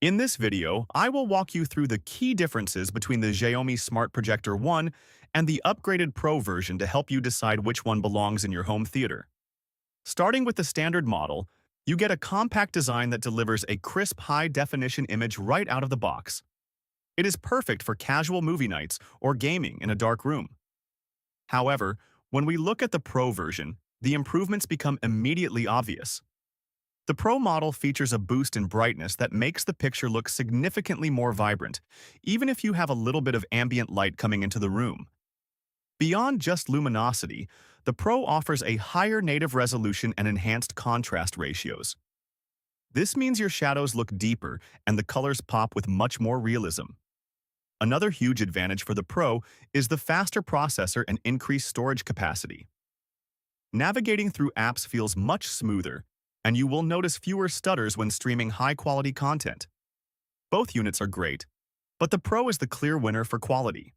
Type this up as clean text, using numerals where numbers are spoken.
In this video, I will walk you through the key differences between the Xiaomi Smart Projector 1 and the upgraded Pro version to help you decide which one belongs in your home theater. Starting with the standard model, you get a compact design that delivers a crisp, high-definition image right out of the box. It is perfect for casual movie nights or gaming in a dark room. However, when we look at the Pro version, the improvements become immediately obvious. The Pro model features a boost in brightness that makes the picture look significantly more vibrant, even if you have a little bit of ambient light coming into the room. Beyond just luminosity, the Pro offers a higher native resolution and enhanced contrast ratios. This means your shadows look deeper and the colors pop with much more realism. Another huge advantage for the Pro is the faster processor and increased storage capacity. Navigating through apps feels much smoother, and you will notice fewer stutters when streaming high-quality content. Both units are great, but the Pro is the clear winner for quality.